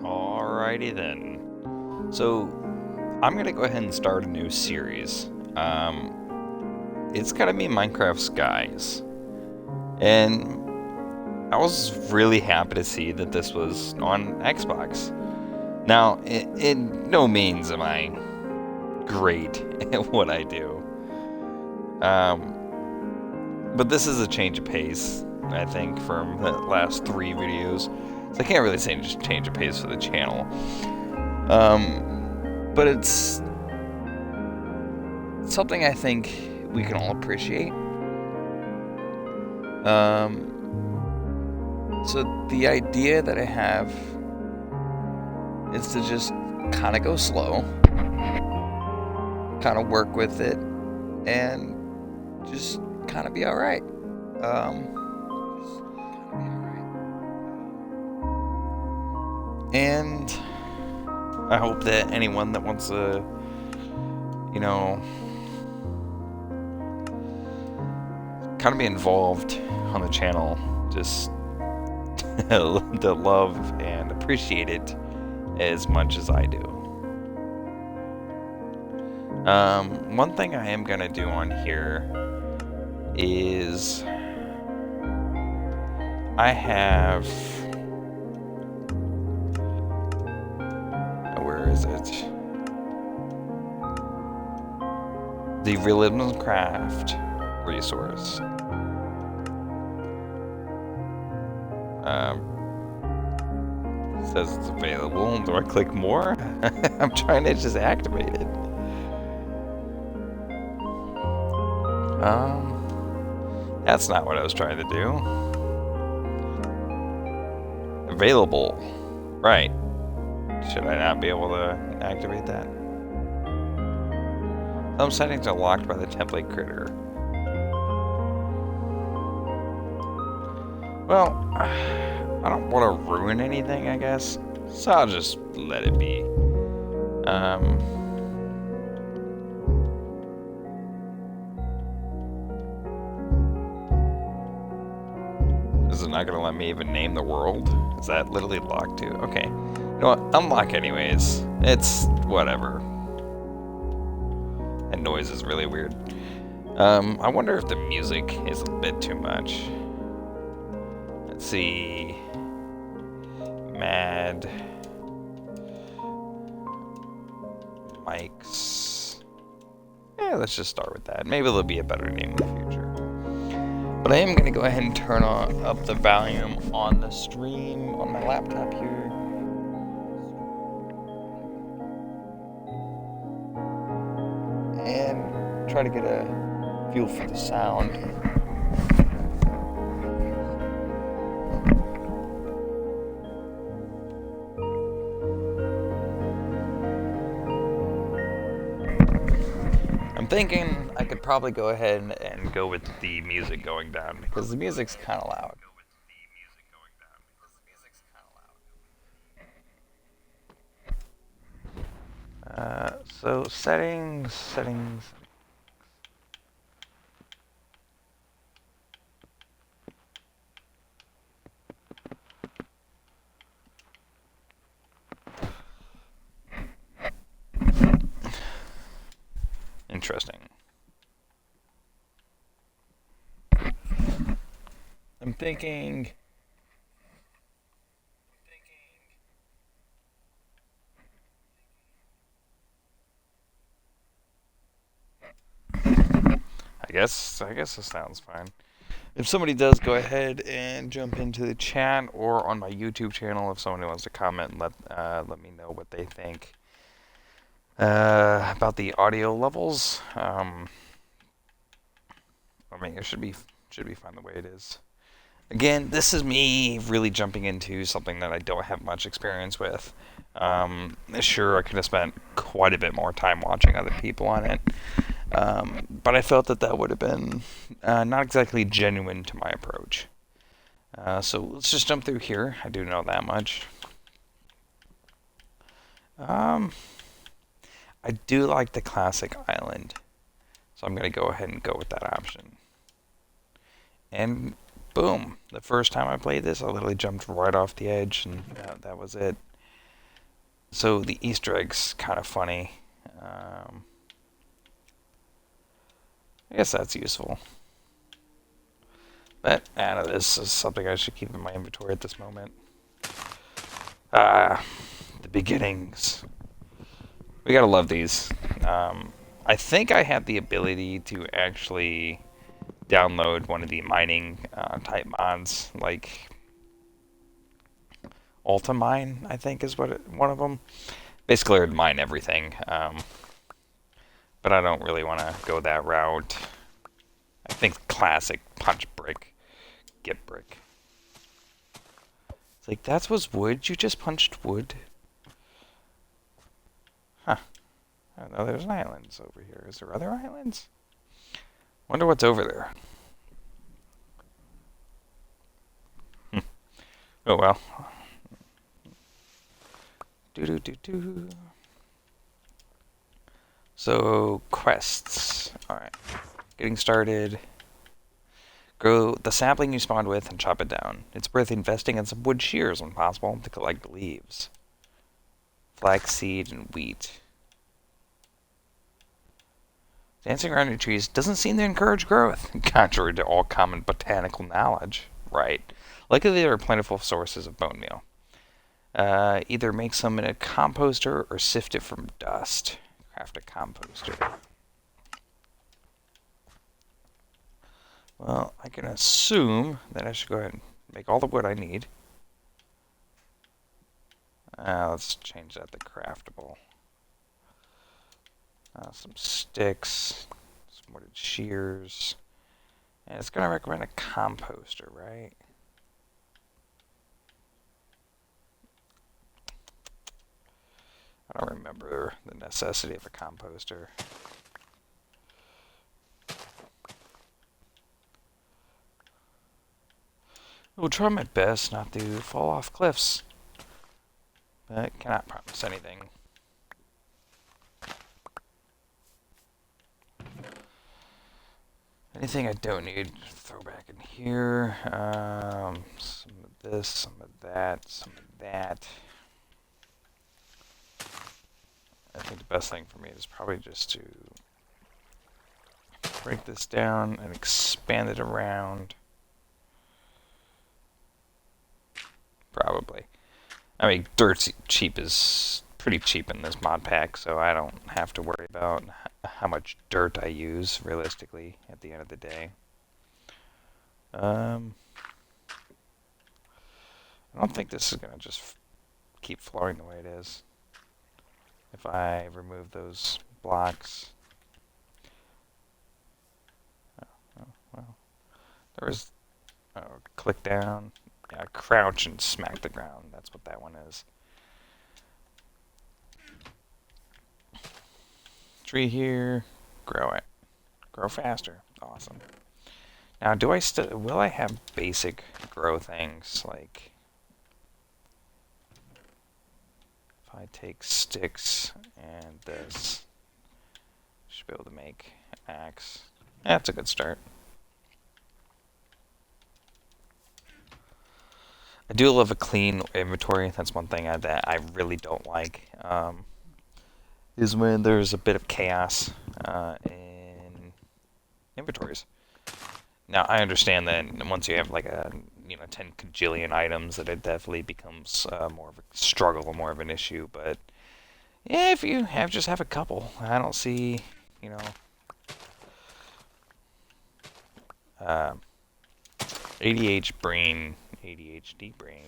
Alrighty then. So, I'm going to go ahead and start a new series. It's going to be Minecraft Skies. And I was really happy to see that this was on Xbox. Now, in no means am I great at what I do. But this is a change of pace, I think, from the last 3 videos. So I can't really say just change of pace for the channel. But it's something I think we can all appreciate. So the idea that I have is to just kind of go slow, kind of work with it, and just kind of be alright. And I hope that anyone that wants to, kind of be involved on the channel, just to love and appreciate it as much as I do. One thing I am going to do on here is I have... Where is it? The Realism Craft resource. Says it's available. Do I click more? I'm trying to just activate it. That's not what I was trying to do. Available. Right. Should I not be able to activate that? Some settings are locked by the template critter. Well, I don't want to ruin anything, I guess. So I'll just let it be. Is it not going to let me even name the world? Is that literally locked too? Okay. You know what? Unlock anyways. It's whatever. That noise is really weird. I wonder if the music is a bit too much. Let's see. Mad mics. Yeah, let's just start with that. Maybe there'll be a better name in the future. But I am going to go ahead and turn up the volume on the stream on my laptop here. And try to get a feel for the sound. I'm thinking I could probably go ahead and go with the music going down because the music's kind of loud. So settings. Interesting. I'm thinking... I guess this sounds fine. If somebody does, go ahead and jump into the chat or on my YouTube channel. If somebody wants to comment, let me know what they think about the audio levels. I mean, it should be fine the way it is. Again, this is me really jumping into something that I don't have much experience with. Sure, I could have spent quite a bit more time watching other people on it. But I felt that would have been not exactly genuine to my approach. So let's just jump through here. I do know that much. I do like the classic island, so I'm going to go ahead and go with that option. And boom, the first time I played this, I literally jumped right off the edge, and that was it. So the Easter egg's kind of funny. I guess that's useful. But this is something I should keep in my inventory at this moment. The beginnings. We gotta love these. I think I have the ability to actually download one of the mining type mods, like Ultimine, I think is one of them. Basically, it would mine everything. But I don't really want to go that route. I think classic punch brick, get brick. It's like, that was wood? You just punched wood? Huh. Oh, no, there's islands over here. Is there other islands? Wonder what's over there. Oh well. Do. So, quests. Alright. Getting started. Grow the sapling you spawned with and chop it down. It's worth investing in some wood shears when possible to collect leaves. Flaxseed and wheat. Dancing around your trees doesn't seem to encourage growth, contrary to all common botanical knowledge. Right. Luckily, there are plentiful sources of bone meal. Either make some in a composter or sift it from dust. Craft a composter. Well, I can assume that I should go ahead and make all the wood I need. Let's change that to craftable. Some sticks, some wooded shears, and it's going to recommend a composter, right? I don't remember the necessity of a composter. I will try my best not to fall off cliffs, but cannot promise anything. Anything I don't need, throw back in here. Some of this, some of that, some of that. I think the best thing for me is probably just to break this down and expand it around. Probably. I mean, dirt's cheap is pretty cheap in this mod pack, so I don't have to worry about how much dirt I use, realistically, at the end of the day. I don't think this is going to just keep flowing the way it is. If I remove those blocks. Oh, well. There was... click down. Yeah, crouch and smack the ground. That's what that one is. Tree here. Grow it. Grow faster. Awesome. Now, will I have basic grow things like if I take sticks and this, should be able to make axe. That's a good start. I do love a clean inventory. That's one thing that I really don't like. Is when there's a bit of chaos in inventories. Now, I understand that once you have like 10 cajillion items, that it definitely becomes more of a struggle, more of an issue. But yeah, if you just have a couple, I don't see, ADHD brain.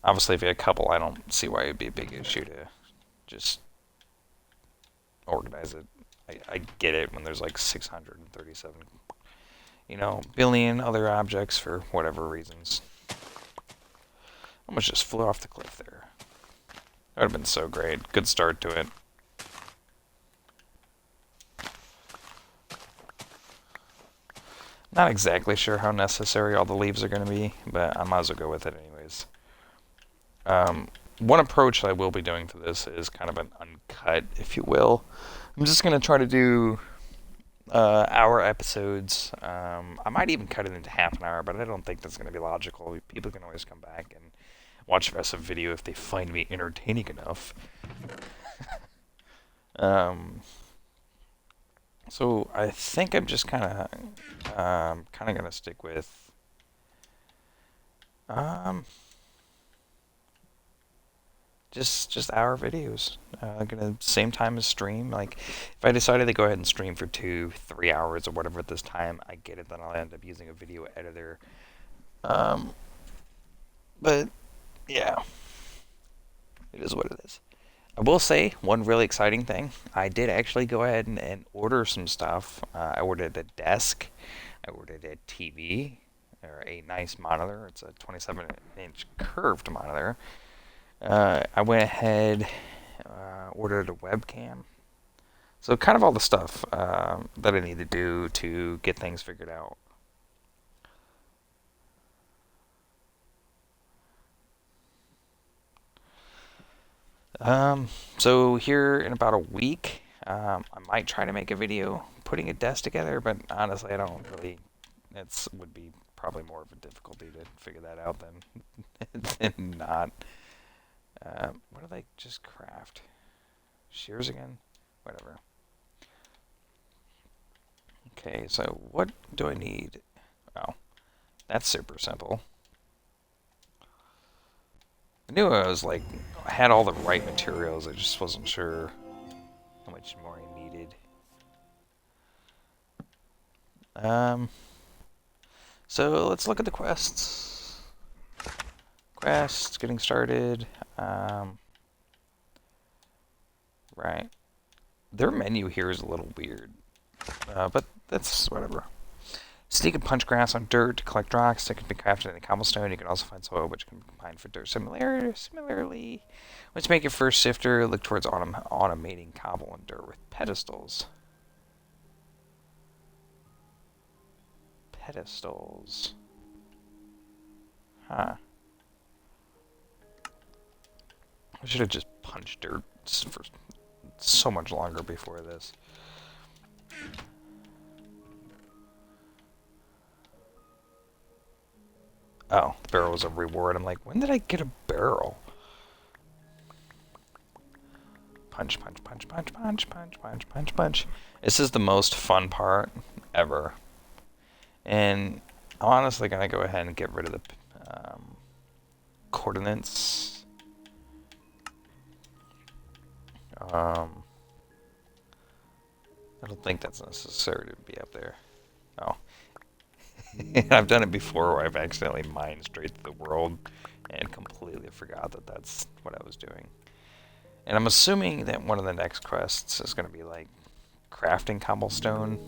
Obviously, if you have a couple, I don't see why it'd be a big issue to just organize it. I get it when there's like 637, billion other objects for whatever reasons. Almost just flew off the cliff there. That would have been so great. Good start to it. Not exactly sure how necessary all the leaves are going to be, but I might as well go with it anyways. One approach I will be doing to this is kind of an uncut, if you will. I'm just going to try to do hour episodes. I might even cut it into half an hour, but I don't think that's going to be logical. People can always come back and watch the rest of the video if they find me entertaining enough. So I think I'm just gonna stick with just hour videos. Gonna same time as stream. Like if I decided to go ahead and stream for 2-3 hours or whatever at this time, I get it. Then I'll end up using a video editor. But yeah, it is what it is. I will say one really exciting thing. I did actually go ahead and order some stuff. I ordered a desk. I ordered a TV, or a nice monitor. It's a 27-inch curved monitor. I went ahead, ordered a webcam. So kind of all the stuff that I need to do to get things figured out. So here in about a week, I might try to make a video putting a desk together, but honestly, I don't really. It would be probably more of a difficulty to figure that out than not. What did I just craft? Shears again? Whatever. Okay, so what do I need? Oh, that's super simple. I knew I was like, I had all the right materials, I just wasn't sure how much more I needed. So let's look at the quests. Quests, getting started. Right. Their menu here is a little weird, but that's whatever. Sneak and punch grass on dirt to collect rocks that can be crafted in the cobblestone. You can also find soil which can be combined for dirt. Similarly, let's make your first sifter. Look towards automating cobble and dirt with pedestals. Pedestals. Huh. I should have just punched dirt for so much longer before this. Oh, the barrel was a reward. I'm like, when did I get a barrel? Punch, punch, punch, punch, punch, punch, punch, punch, punch. This is the most fun part ever. And I'm honestly going to go ahead and get rid of the coordinates. I don't think that's necessary to be up there. Oh. I've done it before where I've accidentally mined straight through the world and completely forgot that that's what I was doing. And I'm assuming that one of the next quests is going to be like crafting cobblestone.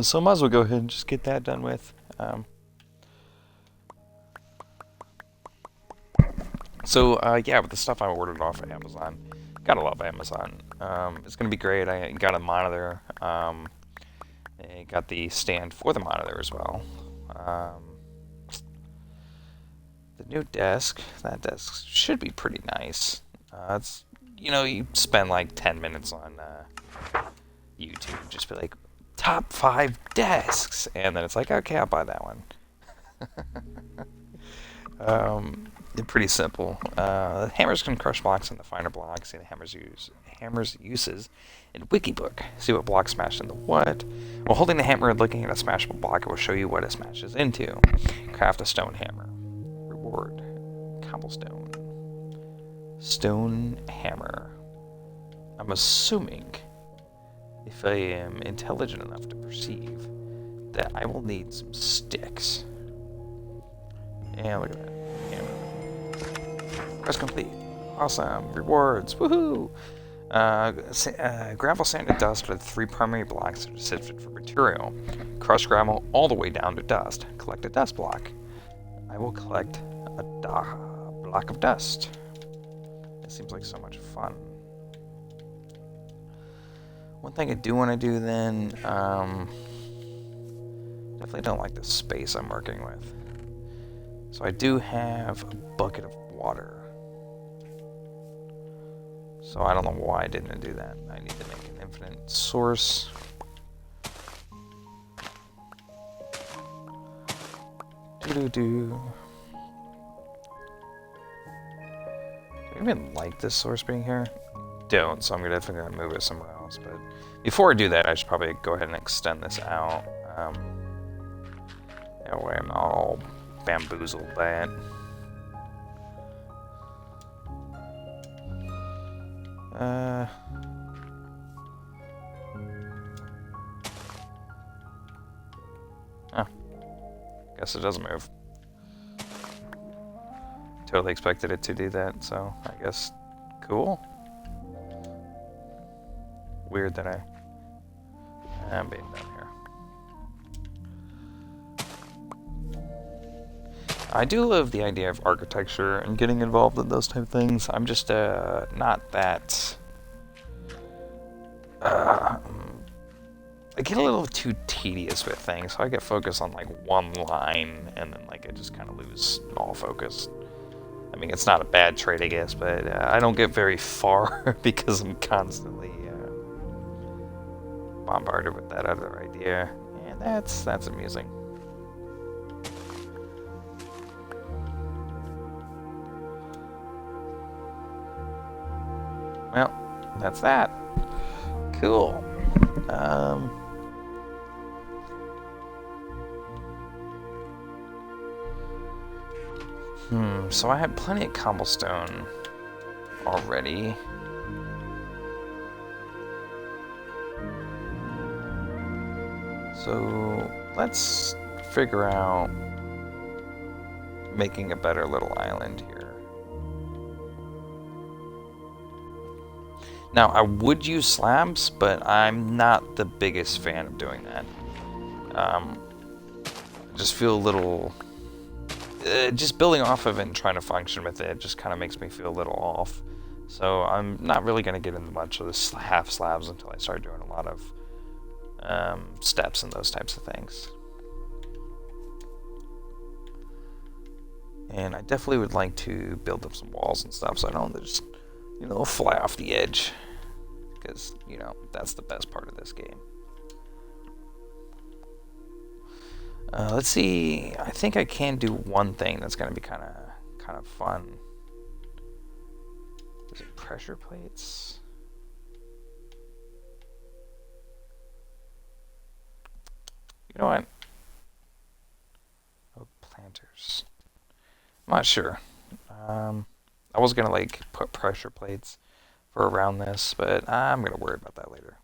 So I might as well go ahead and just get that done with. Yeah, with the stuff I ordered off of Amazon, gotta love Amazon. It's going to be great. I got a monitor. I got the stand for the monitor as well. The new desk, that desk should be pretty nice. It's, you spend like 10 minutes on YouTube, just be like, top 5 desks, and then it's like, okay, I'll buy that one. Pretty simple. The hammers can crush blocks into finer blocks. See the hammer's uses in Wikibook. See what block smashed into what. While holding the hammer and looking at a smashable block, it will show you what it smashes into. Craft a stone hammer. Reward. Cobblestone. Stone hammer. I'm assuming, if I am intelligent enough to perceive, that I will need some sticks. And look at that. Hammer. Quest complete. Awesome. Rewards. Woohoo! Gravel, sand, and dust are the 3 primary blocks that are sifted for material. Crush gravel all the way down to dust. Collect a dust block. I will collect a block of dust. It seems like so much fun. One thing I do want to do then, definitely don't like the space I'm working with. So I do have a bucket of water. So I don't know why I didn't do that. I need to make an infinite source. even like this source being here. Don't, so I'm definitely gonna move it somewhere else. But before I do that, I should probably go ahead and extend this out. That way I'm not all bamboozled by it. Oh, guess it doesn't move. Totally expected it to do that, so I guess cool. Weird that I'm being done here. I do love the idea of architecture and getting involved in those type of things. I'm just not that. I get a little too tedious with things, so I get focused on like one line, and then like I just kind of lose all focus. I mean, it's not a bad trait, I guess, but I don't get very far because I'm constantly bombarded with that other idea, and that's amusing. Well, that's that. Cool. So I had plenty of cobblestone already. So let's figure out making a better little island here. Now, I would use slabs, but I'm not the biggest fan of doing that. I just feel a little... just building off of it and trying to function with it just kind of makes me feel a little off. So I'm not really going to get into much of the half slabs until I start doing a lot of steps and those types of things. And I definitely would like to build up some walls and stuff so I don't just, you know, fly off the edge. Because, you know, that's the best part of this game. Let's see. I think I can do one thing that's going to be kind of fun. Is it pressure plates? You know what? Oh, planters. I'm not sure. I was going to like put pressure plates for around this, but I'm going to worry about that later.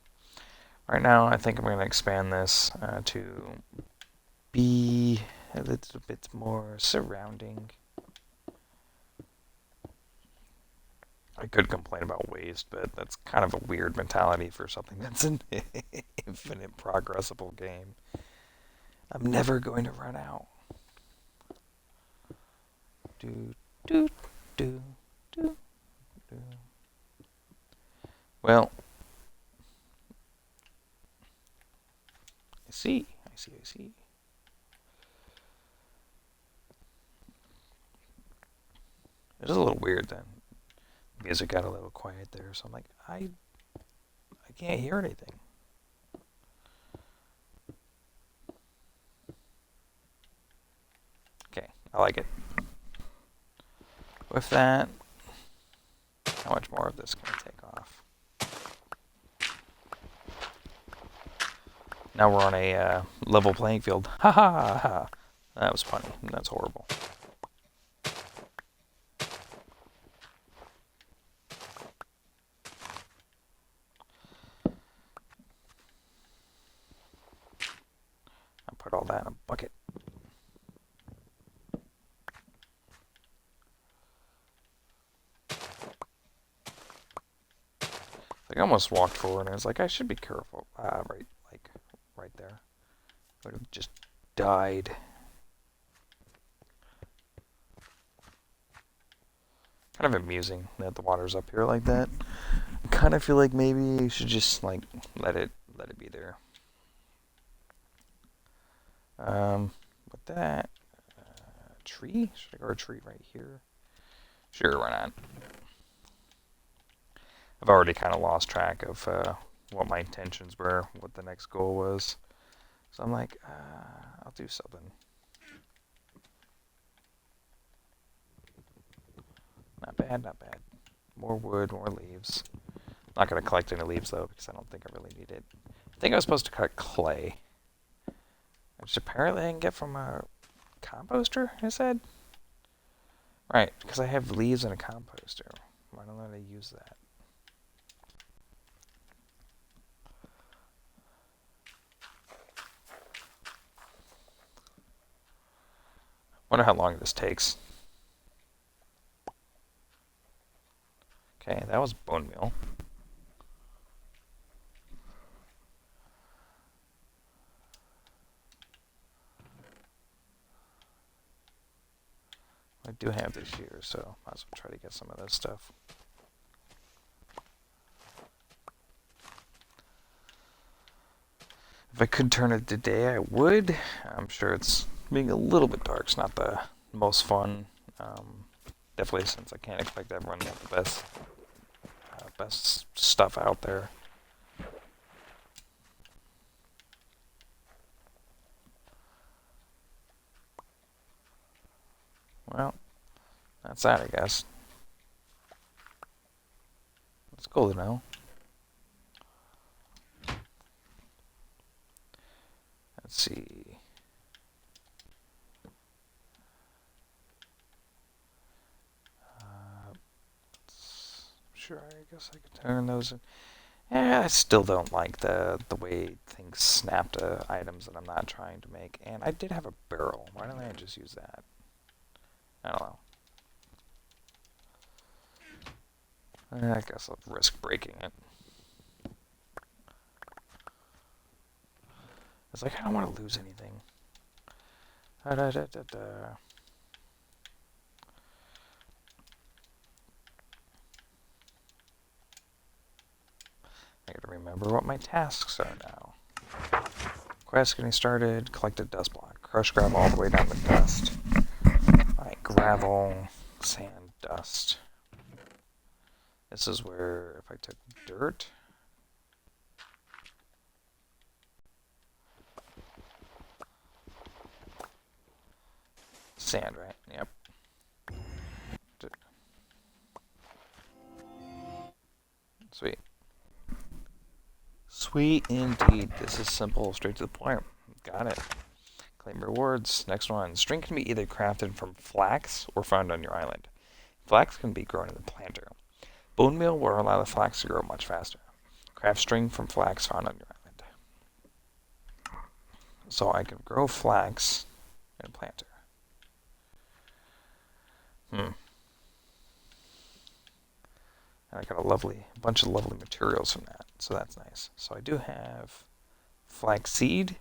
Right now, I think I'm going to expand this to be a little bit more surrounding. I could complain about waste, but that's kind of a weird mentality for something that's an infinite progressible game. I'm never going to run out. Well, I see. It was a little weird then. Music got a little quiet there, so I'm like, I can't hear anything. Okay, I like it. With that, how much more of this can I take off? Now we're on a level playing field. Ha ha ha! That was funny. That's horrible. I'll put all that in a bucket. I almost walked forward and I was like, I should be careful. Right there. Would have just died. Kind of amusing that the water's up here like that. I kind of feel like maybe you should just like let it be there. With that, tree? Should I go a tree right here? Sure, why not? I've already kind of lost track of what my intentions were, what the next goal was. So I'm like, I'll do something. Not bad, not bad. more wood, more leaves. Not going to collect any leaves, though, because I don't think I really need it. I think I was supposed to cut clay, which apparently I can get from a composter, I said? Right, because I have leaves in a composter. Why don't I use that? Wonder how long this takes. Okay, that was bone meal. I do have this here, so might as well try to get some of this stuff. If I could turn it today, I would. I'm sure it's being a little bit dark. It's not the most fun. Definitely, since I can't expect everyone to have the best stuff out there. Well, that's that, I guess. It's cool to know. Let's see. Sure, I guess I could turn those in. Yeah, I still don't like the way things snap to items that I'm not trying to make. And I did have a barrel. Why don't I just use that? I don't know. I guess I'll risk breaking it. It's like, I don't want to lose anything. I gotta remember what my tasks are now. Quest getting started, collected dust block. Crush gravel all the way down to dust. Alright, gravel, sand, dust. This is where if I took dirt. Sand, right? Yep. Sweet. Sweet indeed. This is simple, straight to the point. Got it. Claim rewards. Next one. String can be either crafted from flax or found on your island. Flax can be grown in the planter. Bone meal will allow the flax to grow much faster. Craft string from flax found on your island. So I can grow flax in a planter. And I got a bunch of lovely materials from that, so that's nice. So I do have flax seed,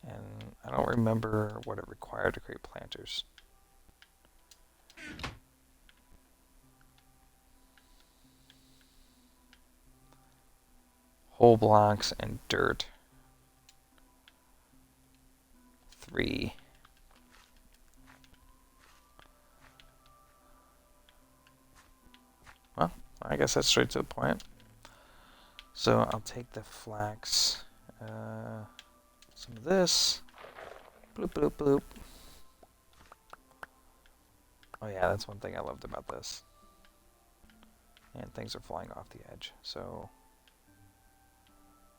and I don't remember what it required to create planters. Whole blocks and dirt. 3. Well, I guess that's straight to the point. So I'll take the flax, some of this, bloop, bloop, bloop. Oh yeah, that's one thing I loved about this. And things are flying off the edge, so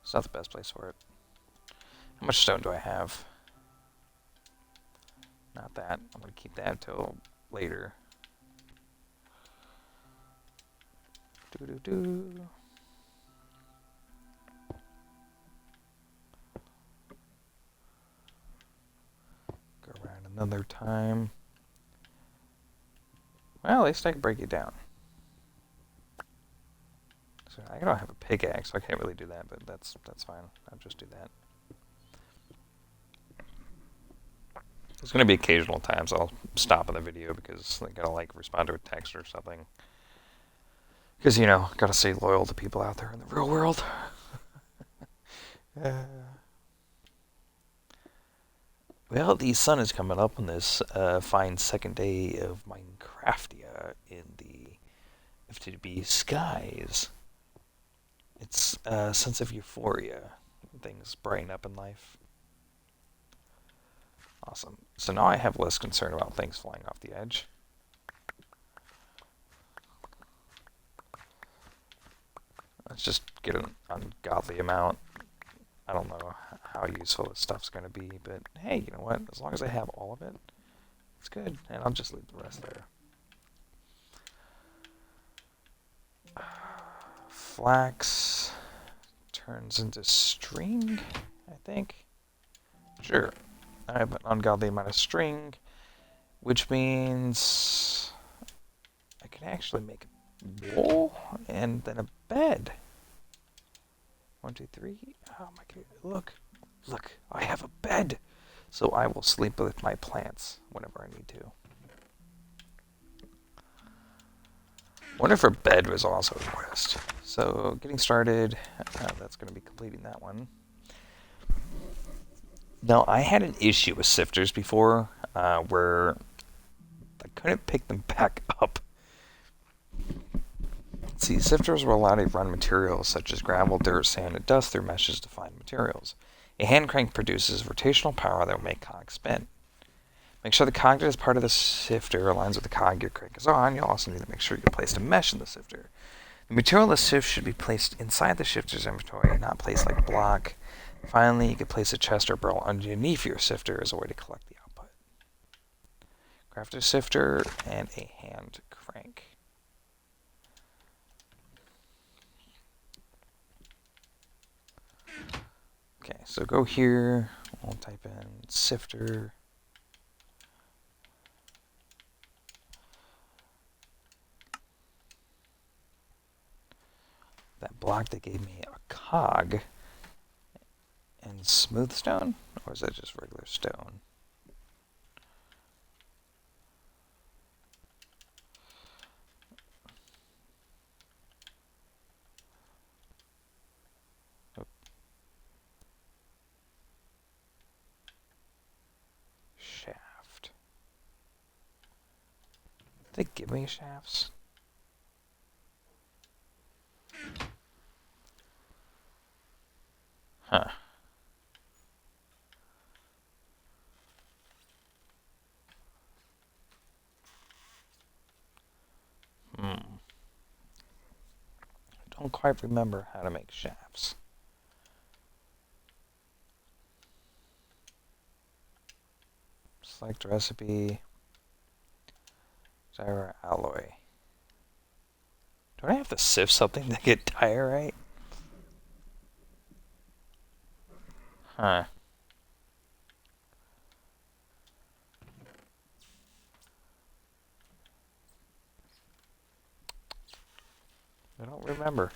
it's not the best place for it. How much stone do I have? Not that. I'm going to keep that until later. Doo-doo-doo. Go around another time. Well, at least I can break it down. So I don't have a pickaxe, so I can't really do that, but that's fine. I'll just do that. There's going to be occasional times I'll stop in the video because I gotta like respond to a text or something. Because, you know, gotta stay loyal to people out there in the real world. Well, the sun is coming up on this fine second day of Minecraftia in the FTB Skies. It's a sense of euphoria. Things brighten up in life. Awesome. So now I have less concern about things flying off the edge. Let's just get an ungodly amount. I don't know how useful this stuff's going to be, but hey, you know what? As long as I have all of it, it's good. And I'll just leave the rest there. Flax turns into string, I think. Sure. I have an ungodly amount of string, which means I can actually make a wool and then a bed. 1, 2, 3. Oh my god! Look! I have a bed, so I will sleep with my plants whenever I need to. Wonder if a bed was also a quest. So getting started. That's going to be completing that one. Now I had an issue with sifters before, where I couldn't pick them back up. See, sifters will allow you to run materials such as gravel, dirt, sand, and dust through meshes to find materials. A hand crank produces rotational power that will make cogs spin. Make sure the cog that is part of the sifter aligns with the cog your crank is on. You'll also need to make sure you place a mesh in the sifter. The material in the sift should be placed inside the shifter's inventory, not placed like a block. Finally, you can place a chest or barrel underneath your sifter as a way to collect the output. Craft a sifter and a hand crank. Okay, so go here, we'll type in sifter. That block that gave me a cog and smooth stone, or is that just regular stone? Shaft. Did they give me shafts? Huh. I don't quite remember how to make shafts. Select recipe. Diorite alloy. Do I have to sift something to get diorite? Huh. I don't remember.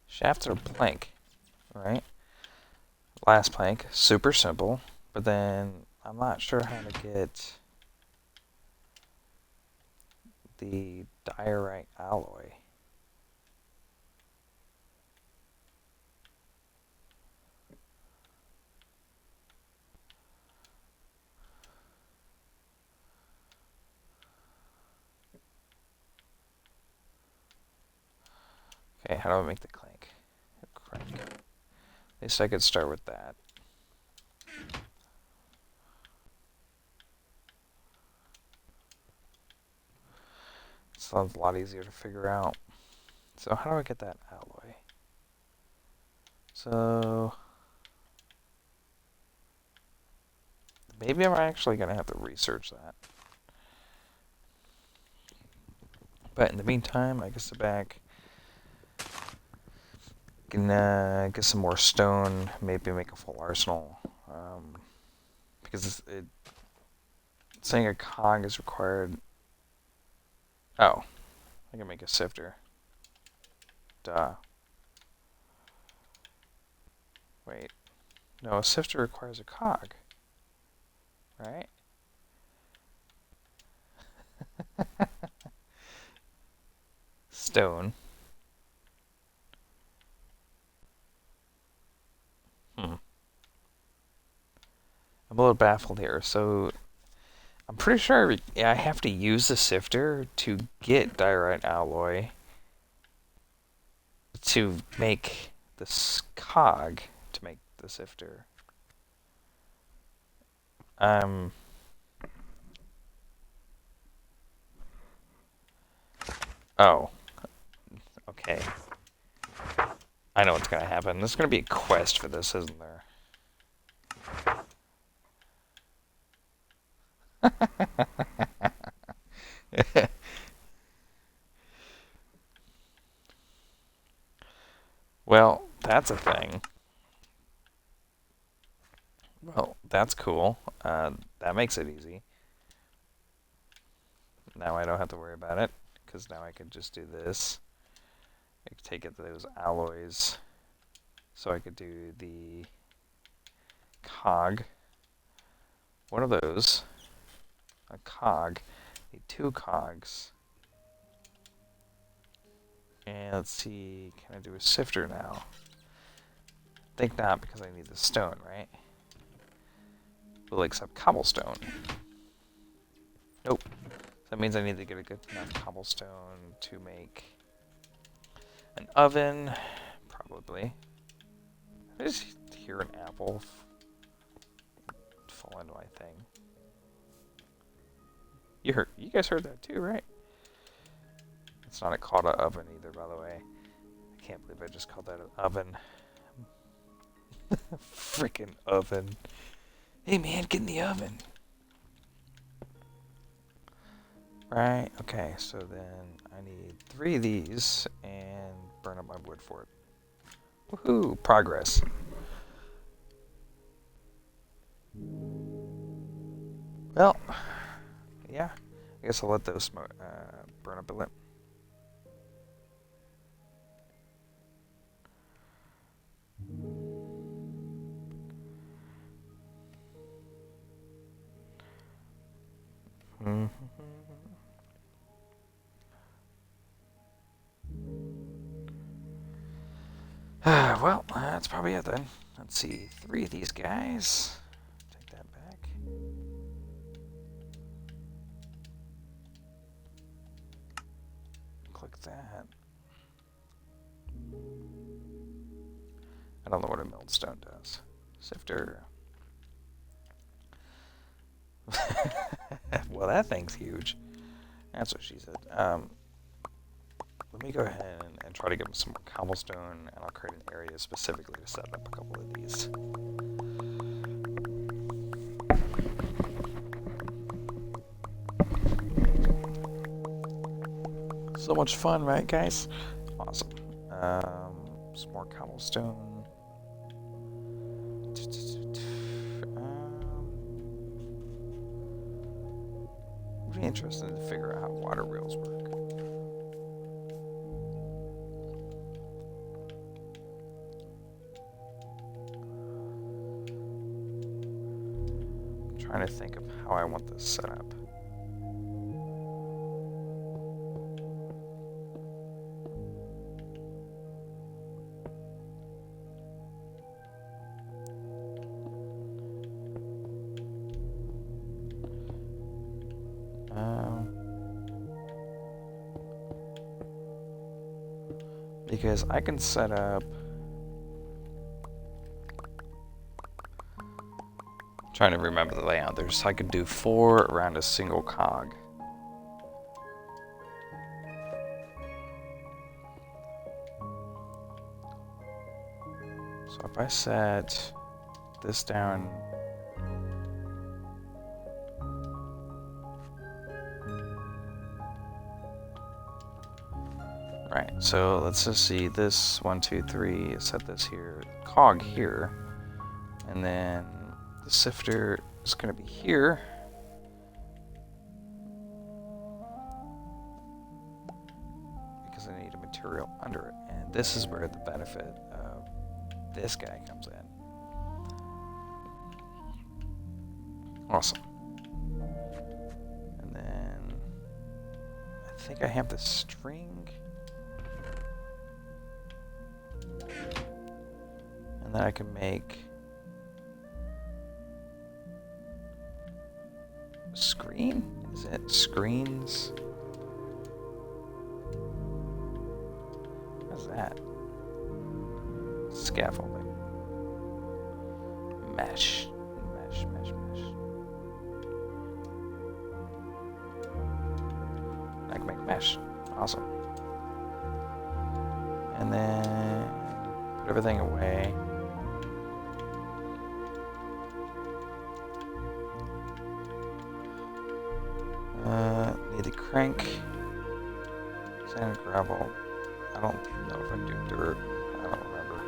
Shafts are blank, right? Last plank, super simple, but then I'm not sure how to get the diorite alloy. Okay, how do I make the crank? At least I could start with that. Sounds a lot easier to figure out. So how do I get that alloy? So maybe I'm actually going to have to research that. But in the meantime, I guess the back. Can get some more stone, maybe make a full arsenal. Because it's saying a cog is required. Oh, I can make a sifter. Duh. Wait. No, a sifter requires a cog. Right? Stone. I'm a little baffled here. So I'm pretty sure I have to use the sifter to get diorite alloy to make this cog to make the sifter. Oh. Okay. I know what's gonna happen. There's gonna be a quest for this, isn't there? Well, that's a thing. Well, that's cool. That makes it easy. Now I don't have to worry about it, because now I can just do this. I can take it those alloys, so I could do the cog. What are those? A cog. Need 2 cogs. And let's see, can I do a sifter now? Think not, because I need the stone, right? We'll accept cobblestone. Nope. That means I need to get a good enough cobblestone to make an oven, probably. I just hear an apple fall into my thing. You guys heard that too, right? It's not a called an oven either, by the way. I can't believe I just called that an oven. Freaking oven. Hey man, get in the oven. Right, okay, so then I need 3 of these and burn up my wood for it. Woohoo, progress. Well, yeah, I guess I'll let those burn up a bit. Well, that's probably it then. Let's see, 3 of these guys. Take that back. Click that. I don't know what a milled stone does. Sifter. Well, that thing's huge. That's what she said. Let me go ahead and try to get some more cobblestone, and I'll create an area specifically to set up a couple of these. So much fun, right, guys? Awesome. Some more cobblestone. Would be interesting to figure out how water rails work. I'm trying to think of how I want this set up. Because I can set up... I'm trying to remember the layout. I could do 4 around a single cog. So if I set this down... Right, so let's just see this 1, 2, 3, set this here, cog here, and then the sifter is going to be here. Because I need a material under it, and this is where the benefit of this guy comes in. Awesome. And then I think I have the string. And then I can make a screen? Is it screens? What's that? Scaffolding. Mesh. Mesh, mesh, mesh. I can make mesh. Awesome. And then put everything away. Need a crank. Sand and gravel. I don't know if I do dirt. I don't remember.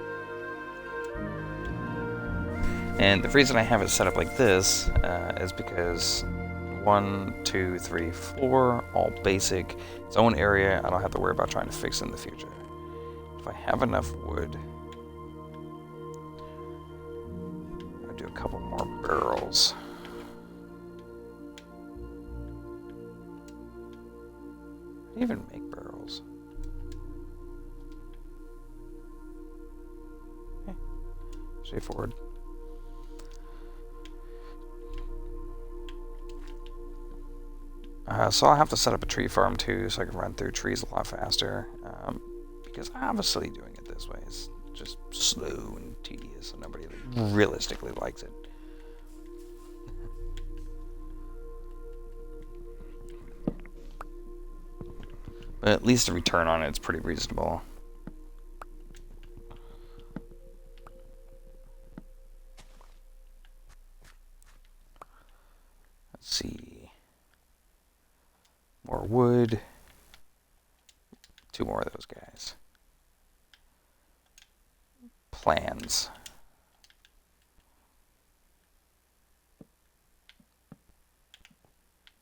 And the reason I have it set up like this is because 1, 2, 3, 4, all basic. Its own area. I don't have to worry about trying to fix it in the future. If I have enough wood, I'll do a couple more barrels. I didn't even make barrels. Okay. Straightforward. So I'll have to set up a tree farm too, so I can run through trees a lot faster. Because obviously doing it this way is just slow and tedious, and nobody realistically likes it. But at least the return on it's pretty reasonable. Let's see. More wood. 2 more of those guys. Plans.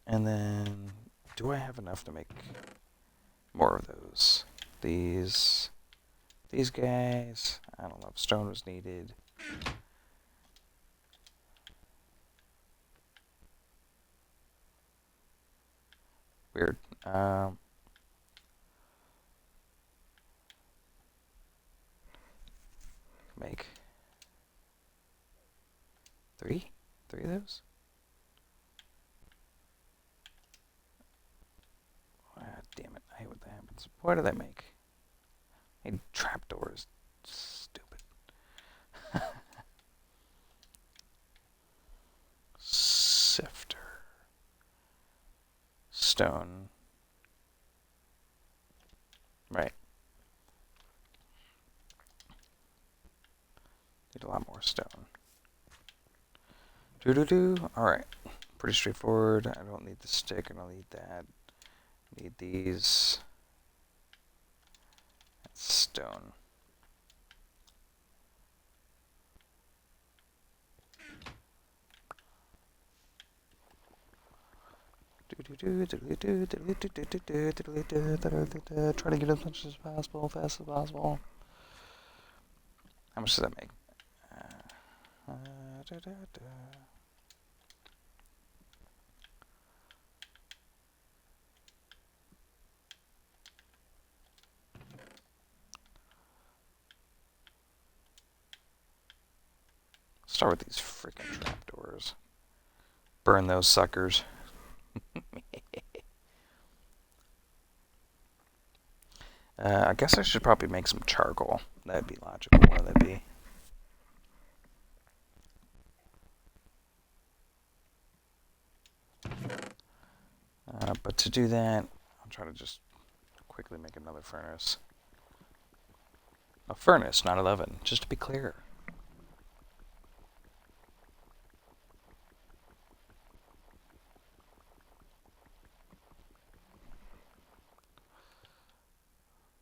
And then, do I have enough to make more of those? These guys. I don't know if stone was needed. Weird. Make 3 of those. Ah, damn it! I hate when that happens. What did I make? I made trapdoors. Stupid. Sifter. Stone. Right. Need a lot more stone. Alright. Pretty straightforward. I don't need the stick. I don't need that. Need these. That's stone. Try to get as much as possible, fast as possible. How much does that make? Start with these freaking trapdoors. Burn those suckers. I guess I should probably make some charcoal. That'd be logical. What would that be? But to do that, I'll try to just quickly make another furnace. A furnace, not an oven, just to be clear.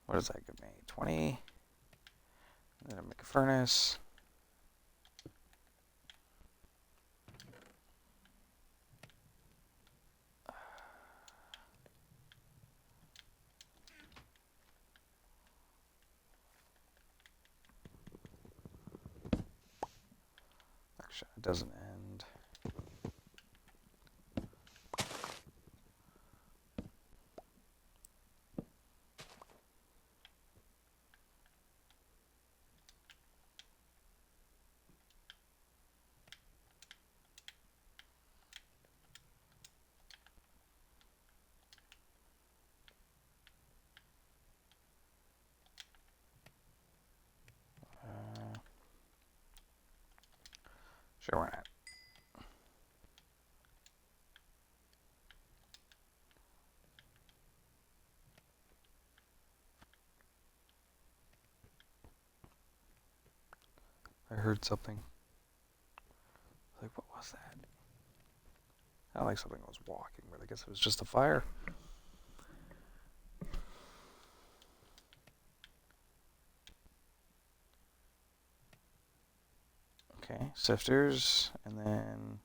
What does that give me? 20. And then I make a furnace. Actually, it doesn't end. heard something. Like, what was that? Sounded like something was walking, but I guess it was just a fire. Okay, sifters, and then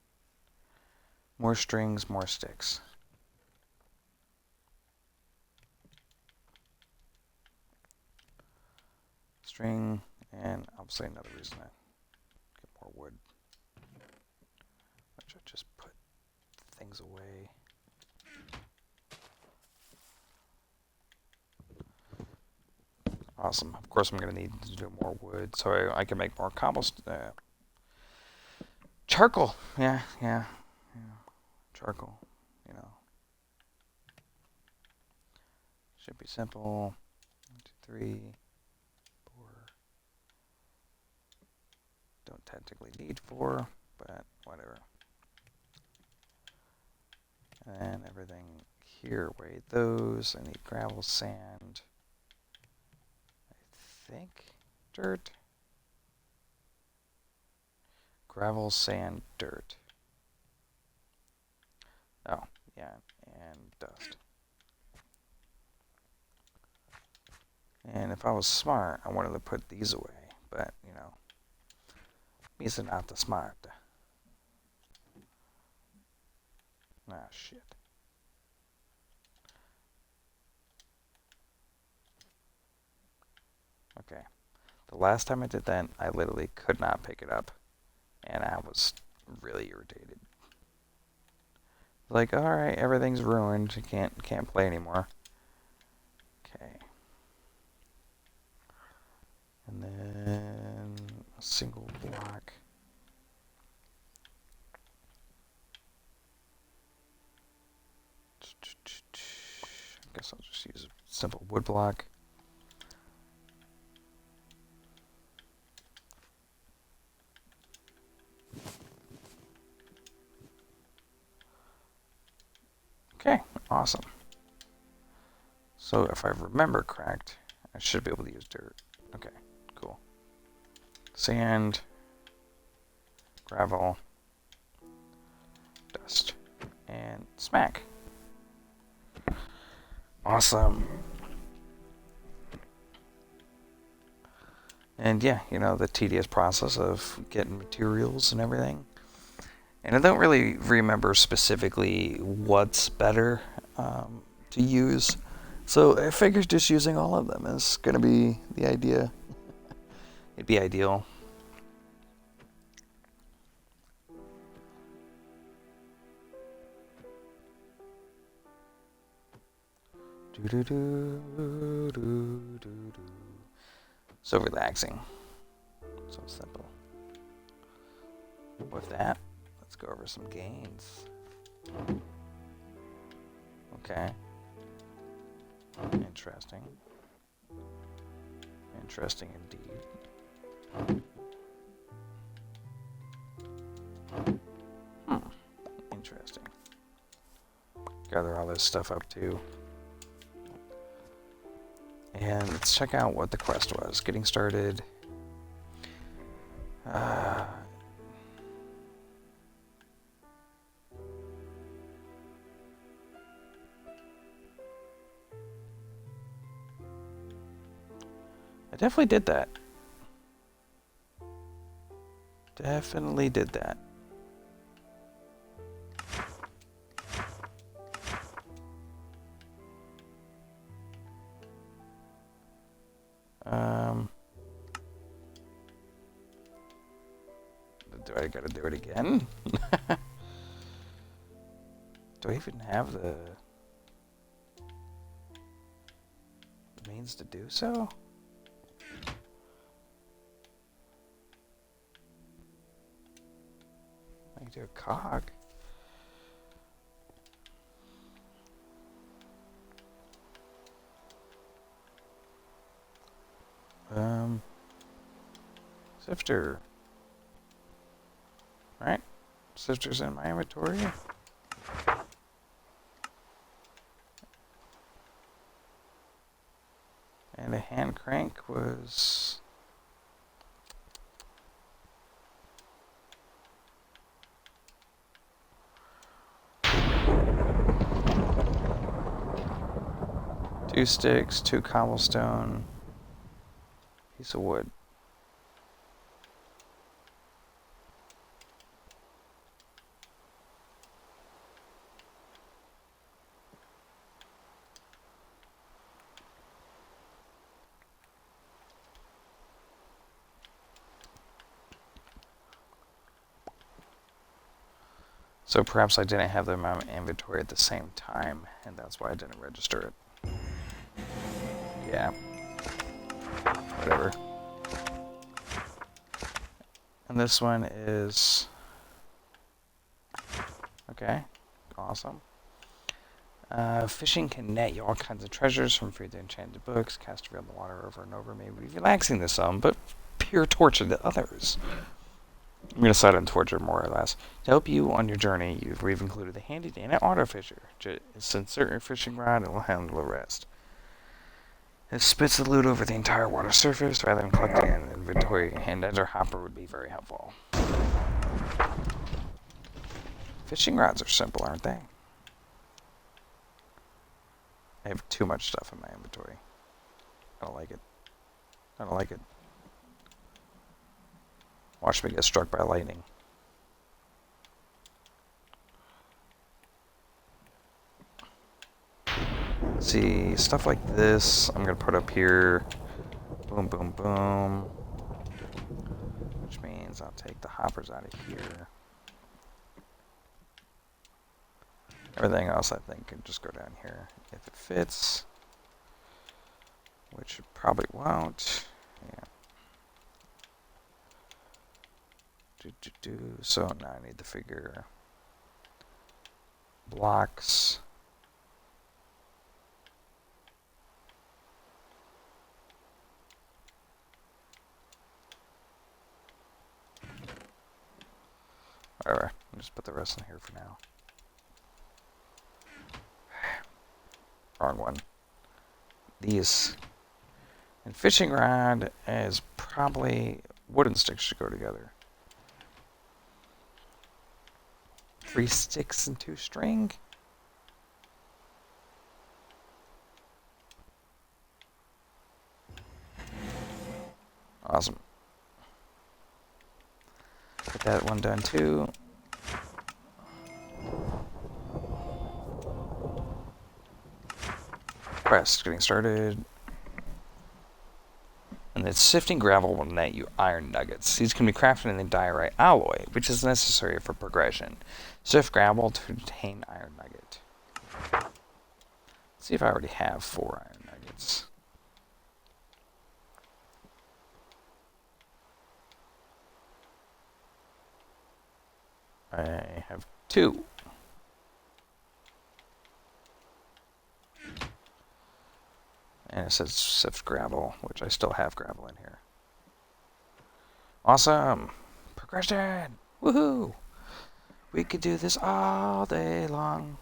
more strings, more sticks. String, and obviously another reason to get more wood. Which I just put things away. Awesome. Of course, I'm going to need to do more wood so I can make more charcoal. Yeah. Charcoal, you know. Should be simple. 1, 2, 3, 4. Don't technically need 4, but whatever. And everything here, weigh those. I need gravel, sand. I think dirt. Gravel, sand, dirt. Oh, yeah, and dust. And if I was smart, I wanted to put these away, but, you know, these are not the smart. Ah, shit. Okay. The last time I did that, I literally could not pick it up, and I was really irritated. Like, all right, everything's ruined. You can't play anymore. Okay. And then a single block. I guess I'll just use a simple wood block. Okay, awesome. So if I remember correct, I should be able to use dirt. Okay, cool. Sand, gravel, dust, and smack. Awesome. And yeah, you know, the tedious process of getting materials and everything. And I don't really remember specifically what's better to use. So I figured just using all of them is going to be the idea. It'd be ideal. So relaxing. So simple. With that, let's go over some gains. Okay. Interesting. Interesting indeed. Interesting. Gather all this stuff up too. And let's check out what the quest was. Getting started. I definitely did that. Definitely did that. Do I gotta do it again? Do I even have the means to do so? I can do a cog. Sifter. Right? Sifter's in my inventory. And a hand crank was... 2 sticks, 2 cobblestone, piece of wood. So perhaps I didn't have them in my inventory at the same time, and that's why I didn't register it. Yeah. Whatever. And this one is... Okay. Awesome. Fishing can net you all kinds of treasures, from free to enchanted books, cast around the water over and over, may be relaxing to some, but pure torture to others. I'm going to cite on torture, more or less. To help you on your journey, we've included a handy dandy auto fisher. Just insert your fishing rod and it'll handle the rest. It spits the loot over the entire water surface rather than collecting an inventory, and as our hopper would be very helpful. Fishing rods are simple, aren't they? I have too much stuff in my inventory. I don't like it. I don't like it. Watch me get struck by lightning. See, stuff like this, I'm going to put up here. Boom, boom, boom. Which means I'll take the hoppers out of here. Everything else, I think, can just go down here if it fits. Which it probably won't. Yeah. So now I need to figure blocks. Whatever. I'll just put the rest in here for now. Wrong one. These. And fishing rod is probably wooden sticks should go together. 3 sticks and 2 string. Awesome. Get that one done too. Quest getting started. And then sifting gravel will net you iron nuggets. These can be crafted in the diorite alloy, which is necessary for progression. Sift gravel to obtain iron nugget. Let's see if I already have 4 iron nuggets. I have 2. And it says sift gravel, which I still have gravel in here. Awesome! Progression! Woohoo! We could do this all day long.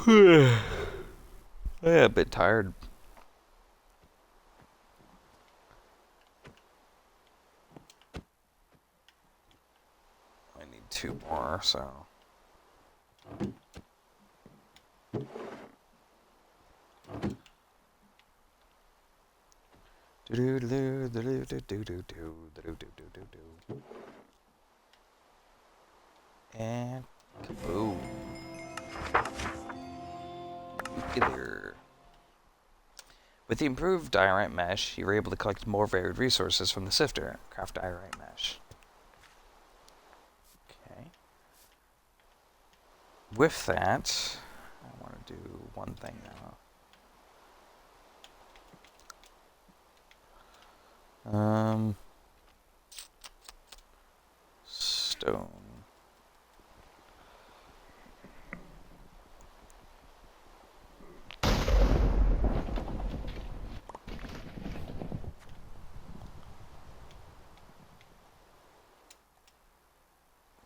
Yeah, a bit tired. I need 2 more, so... And kaboom. Nuclear. With the improved diorite mesh, you were able to collect more varied resources from the sifter. Craft diorite mesh. Okay. With that, I want to do one thing now. Stone.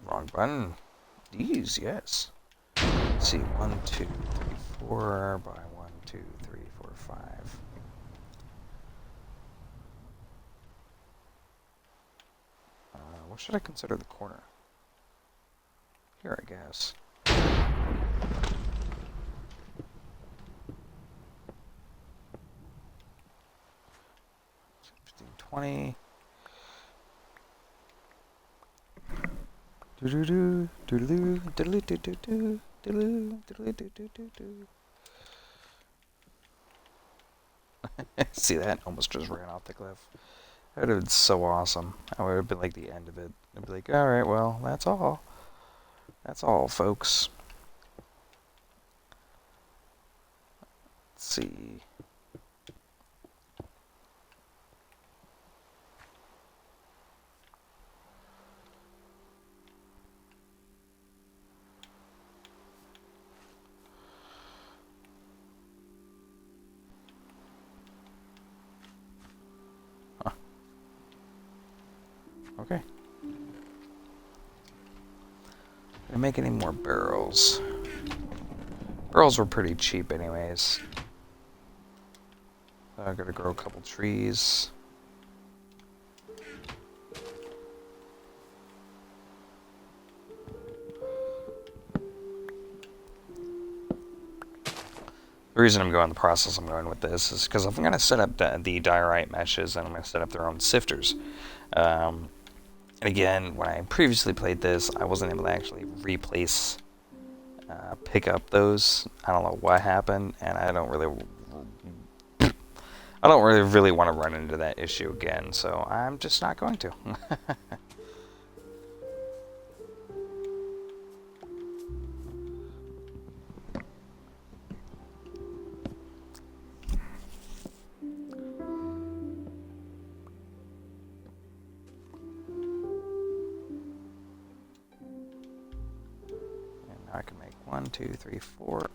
Wrong button. These, yes. Let's see, 1, 2, 3, 4 by 1, 2, 3, 4, 5. What should I consider the corner? Here, I guess. 20. Do-do-do, do-do-do, do-do-do-do-do, do-do-do, do-do-do-do-do. See that? Almost just ran off the cliff. That would have been so awesome. That would have been like the end of it. I'd be like, alright, well, that's all. That's all, folks. Let's see. Huh. Okay. Gonna make any more barrels. Barrels were pretty cheap anyways. I'm gonna grow a couple trees. The reason I'm going the process I'm going with this is because I'm going to set up the diorite meshes and I'm going to set up their own sifters. And again, when I previously played this, I wasn't able to actually replace, pick up those. I don't know what happened, and I don't really want to run into that issue again, so I'm just not going to. I can make 1, 2, 3, 4. If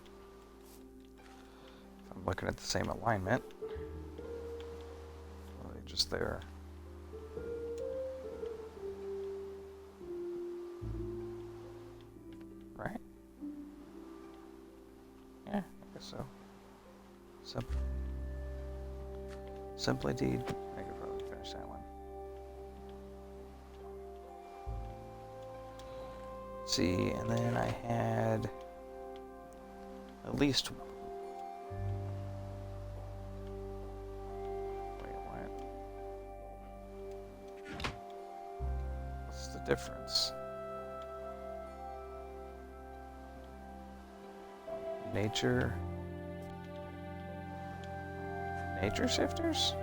I'm looking at the same alignment, really just there. Right? Yeah, I guess so. Simply deed. I could probably finish that one. See, and then I had at least. Wait, what? What's the difference? Nature shifters?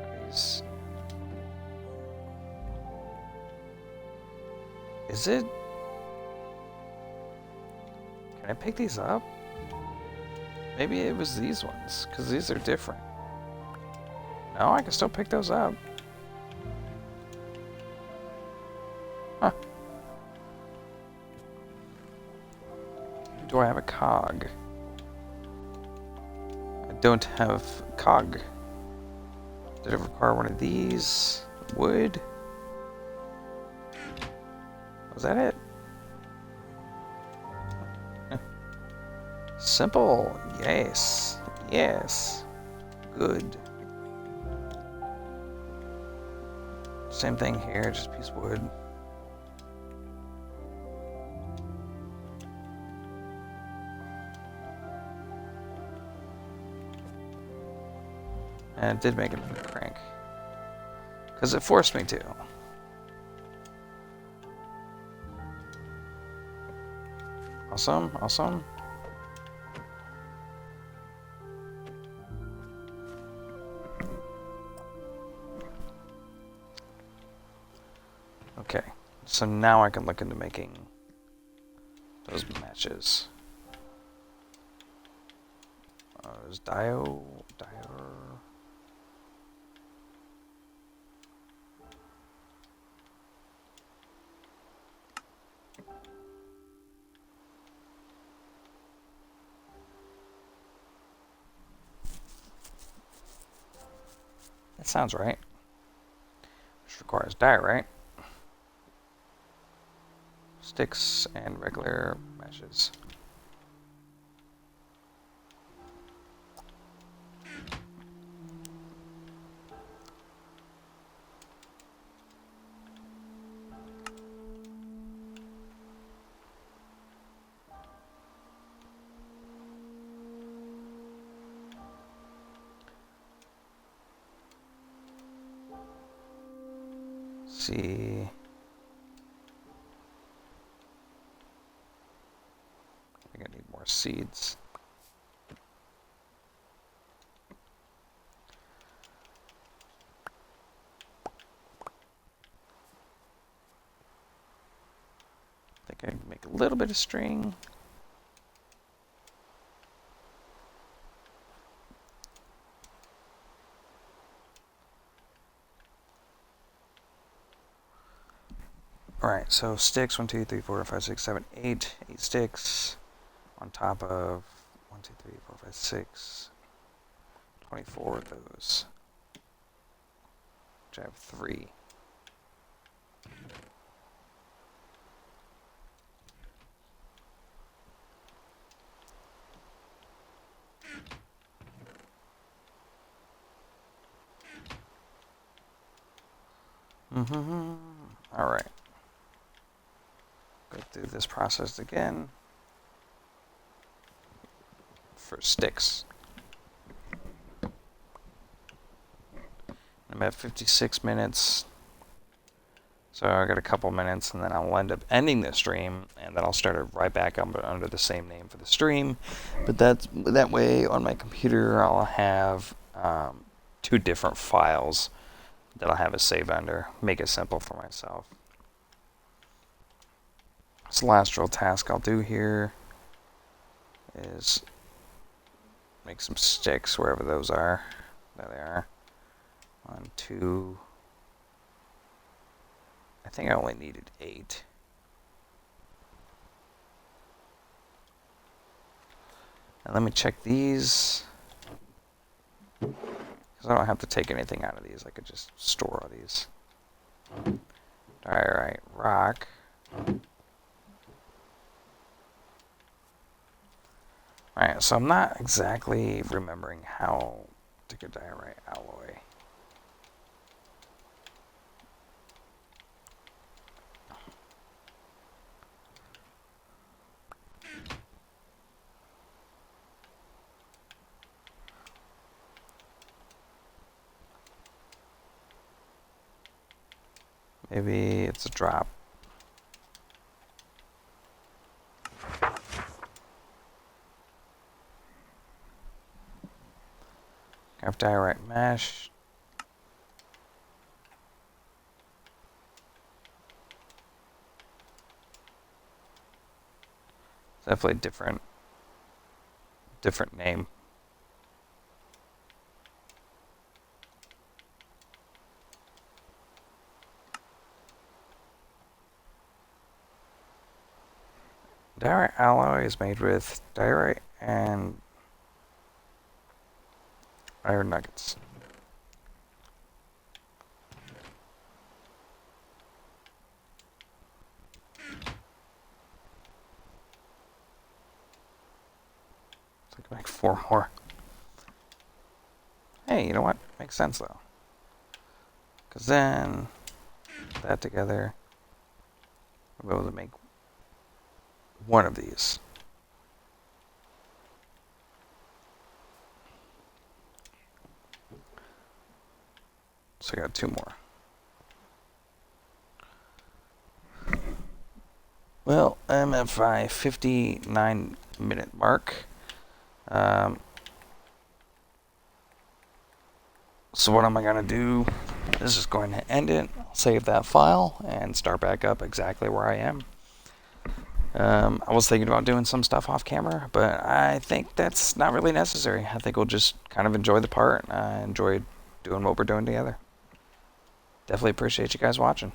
Is it? Can I pick these up? Maybe it was these ones, because these are different. No, I can still pick those up. Huh. Do I have a cog? I don't have cog. Did it require one of these? Wood? Was that it? Simple. Yes. Yes. Good. Same thing here, just a piece of wood. And it did make another crank. Because it forced me to. Awesome, awesome. Okay, so now I can look into making those matches. There's Dio. That sounds right. Which requires diorite, sticks, and regular meshes. see. I think I need more seeds. I think I can make a little bit of string. Alright, so sticks, 1, 2, 3, 4, 5, 6, 7, 8. 8 sticks on top of 1, 2, 3, 4, 5, 6. 24 of those. Which I have 3. Alright. Go through this process again for sticks. I'm at 56 minutes, so I got a couple minutes, and then I'll end up ending the stream, and then I'll start it right back up under the same name for the stream. But that way on my computer I'll have 2 different files that I'll have a save under. Make it simple for myself. So the last real task I'll do here is make some sticks wherever those are. There they are. 1, 2. I think I only needed 8. And let me check these. Because I don't have to take anything out of these. I could just store all these. Alright, rock. Alright, so I'm not exactly remembering how to get diorite alloy. Maybe it's a drop. I have diorite mesh. It's definitely different name. Diorite alloy is made with diorite and iron nuggets. So I can make 4 more. Hey, you know what? Makes sense though. Because then, that together, I'll be able to make 1 of these. So I got 2 more. Well, I'm at my 59-minute mark. So what am I going to do? Is just going to end it, save that file, and start back up exactly where I am. I was thinking about doing some stuff off camera, but I think that's not really necessary. I think we'll just kind of enjoy the part. I enjoyed doing what we're doing together. Definitely appreciate you guys watching.